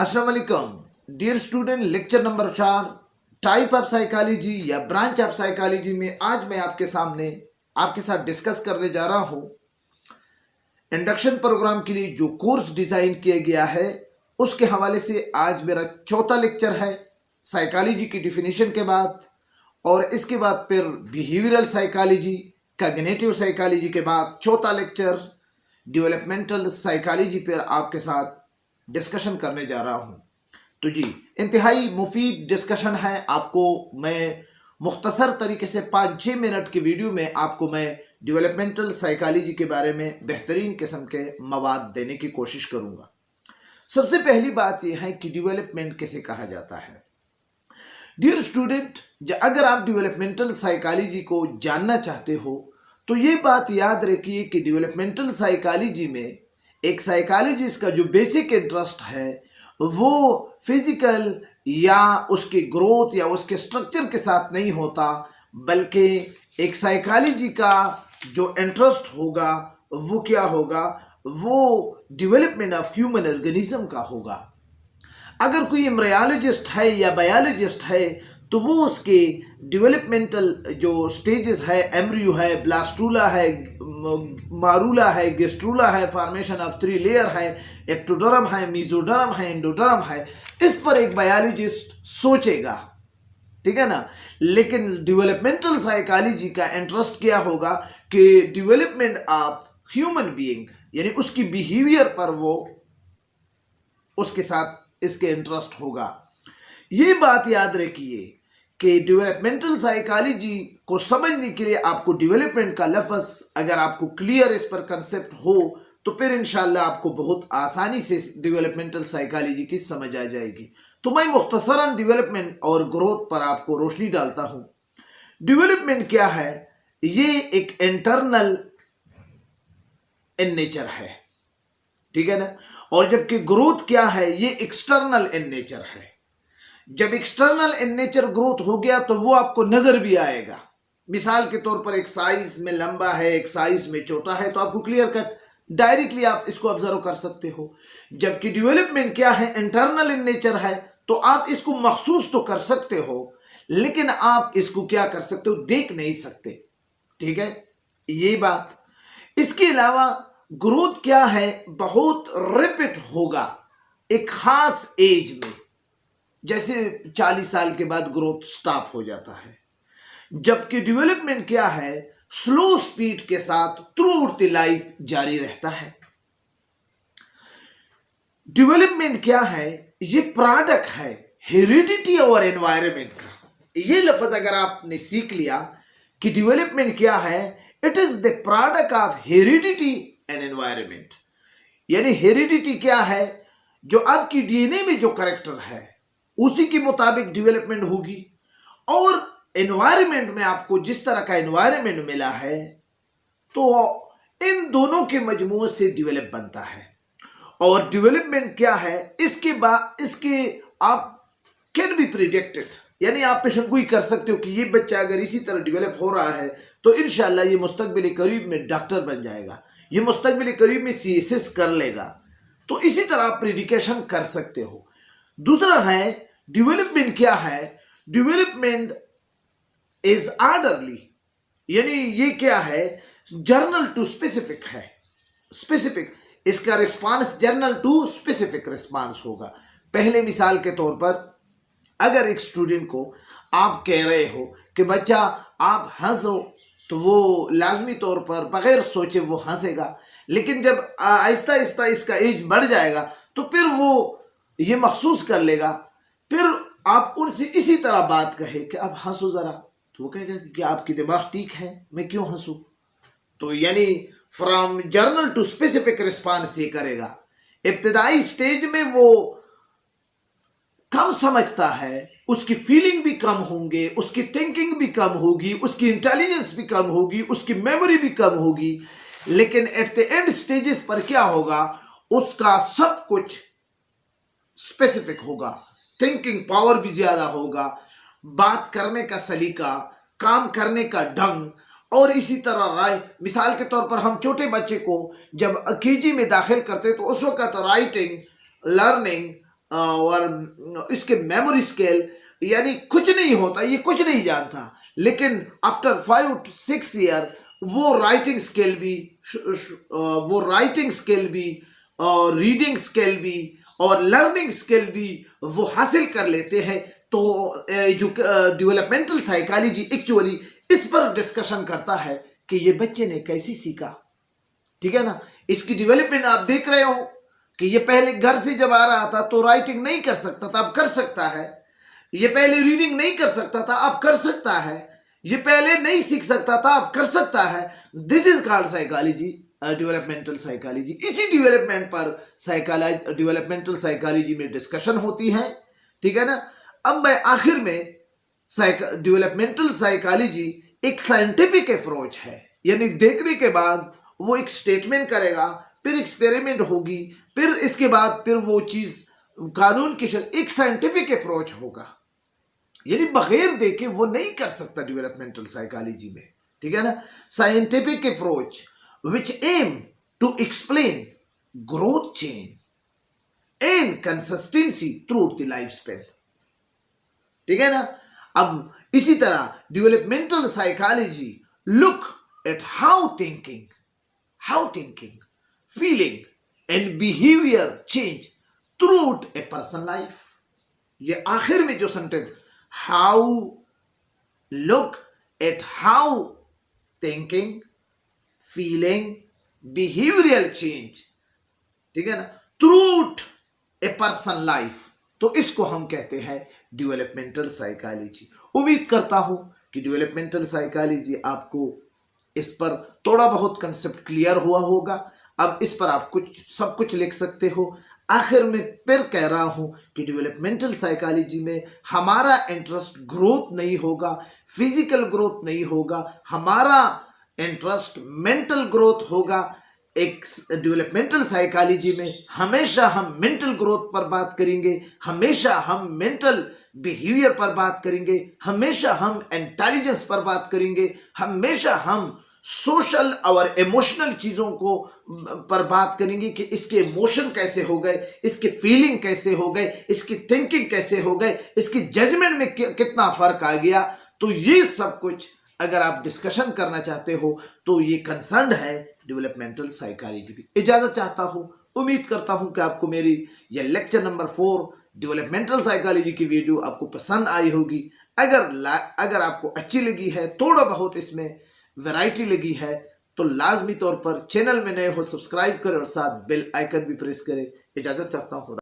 अस्सलाम वालेकुम dear student. Lecture number 4 type of psychology या ब्रांच ऑफ साइकोलॉजी में आज मैं आपके सामने आपके साथ डिस्कस करने जा रहा हूं इंडक्शन प्रोग्राम के लिए जो कोर्स डिजाइन किया गया है उसके हवाले से आज मेरा चौथा लेक्चर है साइकोलॉजी की डिफिनीशन के बाद, और इसके बाद फिर बिहेवियरल साइकोलॉजी, कॉग्निटिव साइकोलॉजी के बाद चौथा लेक्चर डेवलपमेंटल साइकोलॉजी पर आपके साथ डिस्कशन करने जा रहा हूं। तो जी, इंतहाई मुफीद डिस्कशन है। आपको मैं मुख्तसर तरीके से 5-6 मिनट की वीडियो में आपको मैं डेवलपमेंटल साइकोलॉजी के बारे में बेहतरीन किस्म के मवाद देने की कोशिश करूंगा। सबसे पहली बात यह है कि डेवलपमेंट किसे कहा जाता है। डियर स्टूडेंट, अगर आप डेवलपमेंटल साइकोलॉजी को जानना चाहते हो तो ये बात याद रखिए कि डेवलपमेंटल साइकोलॉजी में एक साइकोलॉजिस्ट का जो बेसिक इंटरेस्ट है वो फिजिकल या उसके ग्रोथ या उसके स्ट्रक्चर के साथ नहीं होता, बल्कि एक साइकोलॉजी का जो इंटरेस्ट होगा वो क्या होगा, वो डेवलपमेंट ऑफ ह्यूमन ऑर्गेनिज्म का होगा। अगर कोई एम्ब्रियोलॉजिस्ट है या बायोलॉजिस्ट है तो वो उसके डेवलपमेंटल जो स्टेजेस है, एम्ब्रियो है, ब्लास्टूला है, मारूला है, गेस्ट्रूला है, फॉर्मेशन ऑफ 3 लेयर है, एक्टोडर्म है, मेसोडर्म है, एंडोडर्म है, इस पर एक बायोलॉजिस्ट सोचेगा, ठीक है ना। लेकिन डेवलपमेंटल साइकोलॉजी का इंटरेस्ट क्या होगा कि डेवलपमेंट ऑफ ह्यूमन बीइंग यानी उसकी बिहेवियर पर वो उसके साथ इसके इंटरेस्ट होगा। ये बात याद रखिए कि डेवलपमेंटल साइकोलॉजी को समझने के लिए आपको डेवलपमेंट का लफ्ज़ अगर आपको क्लियर इस पर कंसेप्ट हो तो फिर इंशाल्लाह आपको बहुत आसानी से डेवलपमेंटल साइकोलॉजी की समझ आ जाएगी। तो मैं मुख्तसरन डेवलपमेंट और ग्रोथ पर आपको रोशनी डालता हूं। डेवलपमेंट क्या है? ये एक इंटरनल इन नेचर है, ठीक है ना। और जबकि ग्रोथ क्या है? ये एक्सटर्नल इन नेचर है। जब एक्सटर्नल इन नेचर ग्रोथ हो गया तो वो आपको नजर भी आएगा। मिसाल के तौर पर एक साइज में लंबा है, एक साइज में छोटा है, तो आपको क्लियर कट डायरेक्टली आप इसको ऑब्जर्व कर सकते हो। जबकि डेवलपमेंट क्या है? इंटरनल इन नेचर है, तो आप इसको महसूस तो कर सकते हो, लेकिन आप इसको क्या कर सकते हो? देख नहीं सकते, ठीक है, ये बात। इसके अलावा ग्रोथ क्या है? बहुत रैपिड होगा एक खास एज में, जैसे 40 साल के बाद ग्रोथ स्टॉप हो जाता है। जबकि डेवलपमेंट क्या है? स्लो स्पीड के साथ थ्रू आउट द लाइफ जारी रहता है। डेवलपमेंट क्या है? ये प्रोडक्ट है हेरिडिटी और एनवायरनमेंट का। ये लफ्ज अगर आपने सीख लिया कि डेवलपमेंट क्या है, it is the product of heredity and environment. यानी हेरिडिटी क्या है? जो आपकी डीएनए में जो कैरेक्टर है उसी के मुताबिक डेवलपमेंट होगी, और एनवायरनमेंट में आपको जिस तरह का एनवायरनमेंट मिला है तो इन दोनों के मजमूए से डेवलप बनता है। और डेवलपमेंट क्या है? इसके आप कैन बी प्रिडिक्टेड, यानी आप पेशेंगोई कर सकते हो कि ये बच्चा अगर इसी तरह डेवलप हो रहा है तो इंशाल्लाह ये मुस्तकबिल करीब में डॉक्टर बन जाएगा, ये मुस्तकबिल करीब में सीएसएस कर लेगा। तो इसी तरह आप प्रिडिकेशन कर सकते हो। दूसरा है डेवलपमेंट क्या है? डेवलपमेंट इज ऑर्डरली, यानी ये क्या है? जर्नल टू स्पेसिफिक है। स्पेसिफिक, इसका response general to specific response होगा। पहले मिसाल के तौर पर अगर एक स्टूडेंट को आप कह रहे हो कि बच्चा आप हंसो, तो वो लाजमी तौर पर बगैर सोचे वो हंसेगा, लेकिन जब आहिस्ता आहिस्ता इसका एज बढ़ जाएगा तो फिर वो ये महसूस कर लेगा। फिर आप उनसे इसी तरह बात कहे कि आप हंसो जरा, तो वो कहेगा कि आपकी दिमाग ठीक है, मैं क्यों हंसूं। तो यानी from general to specific response ये करेगा। इब्तदाई स्टेज में वो कम समझता है, उसकी फीलिंग भी कम होंगे, उसकी थिंकिंग भी कम होगी, उसकी इंटेलिजेंस भी कम होगी, उसकी मेमोरी भी कम होगी। लेकिन एट द एंड स्टेजेस पर क्या होगा? उसका सब कुछ स्पेसिफिक होगा, थिंकिंग पावर भी ज्यादा होगा, बात करने का सलीका, काम करने का ढंग, और इसी तरह राय। मिसाल के तौर पर हम छोटे बच्चे को जब केजी में दाखिल करते तो उस वक्त राइटिंग, लर्निंग और इसके मेमोरी स्केल, यानी कुछ नहीं होता, ये कुछ नहीं जानता, लेकिन आफ्टर 5 to 6 ईयर वो राइटिंग स्किल भी और रीडिंग स्किल भी और लर्निंग स्किल भी वो हासिल कर लेते हैं। तो डेवलपमेंटल साइकोलॉजी एक्चुअली इस पर डिस्कशन करता है कि ये बच्चे ने कैसे सीखा, ठीक है ना। इसकी डेवलपमेंट आप देख रहे हो कि ये पहले घर से जब आ रहा था तो राइटिंग नहीं कर सकता था, अब कर सकता है। ये पहले रीडिंग नहीं कर सकता था, अब कर सकता है। ये पहले नहीं सीख सकता था, अब कर सकता है। This is called psychology, developmental psychology. इसी डेवलपमेंट पर डेवलपमेंटल साइकोलॉजी में डिस्कशन होती है, ठीक है ना। अब मैं आखिर में डेवलपमेंटल साइकोलॉजी एक साइंटिफिक अप्रोच है, यानी देखने के बाद वो एक स्टेटमेंट करेगा, फिर एक्सपेरिमेंट होगी, फिर इसके बाद फिर वो चीज कानून की एक साइंटिफिक अप्रोच होगा, यानी बगैर देखे वो नहीं कर सकता डेवलपमेंटल साइकोलॉजी में, ठीक है ना। Scientific approach which aim to explain growth change and consistency through the life span, ठीक है ना। अब इसी तरह developmental psychology look at how thinking, feeling and behaviour change throughout a person life. ये आखिर में जो sentence, how look at how thinking, feeling, behavioural change, ठीक है ना, थ्रूआउट ए पर्सन लाइफ, तो इसको हम कहते हैं डेवलपमेंटल साइकोलॉजी। उम्मीद करता हूं कि डेवलपमेंटल साइकोलॉजी आपको इस पर थोड़ा बहुत कंसेप्ट क्लियर हुआ होगा। अब इस पर आप सब कुछ लिख सकते हो। आखिर में फिर कह रहा हूं कि डेवलपमेंटल साइकोलॉजी में हमारा इंटरेस्ट ग्रोथ नहीं होगा, फिजिकल ग्रोथ नहीं होगा, हमारा इंटरेस्ट मेंटल ग्रोथ होगा। एक डेवलपमेंटल साइकोलॉजी में हमेशा हम मेंटल ग्रोथ पर बात करेंगे, हमेशा हम मेंटल बिहेवियर पर बात करेंगे, हमेशा हम इंटेलिजेंस पर बात करेंगे, हमेशा हम सोशल और इमोशनल चीज़ों को पर बात करेंगे कि इसके इमोशन कैसे हो गए, इसके फीलिंग कैसे हो गए, इसकी थिंकिंग कैसे हो गए, इसकी जजमेंट में कितना फर्क आ गया। तो ये सब कुछ अगर आप डिस्कशन करना चाहते हो तो ये कंसर्न है डेवलपमेंटल साइकोलॉजी भी। इजाजत चाहता हूं, उम्मीद करता हूं कि आपको मेरी ये लेक्चर नंबर 4 डेवलपमेंटल साइकोलॉजी की वीडियो आपको पसंद आई होगी। अगर आपको अच्छी लगी है, थोड़ा बहुत इसमें वैरायटी लगी है, तो लाजमी तौर पर चैनल में नए हो सब्सक्राइब करें और साथ बेल आइकन भी प्रेस करें। इजाजत चाहता हूं।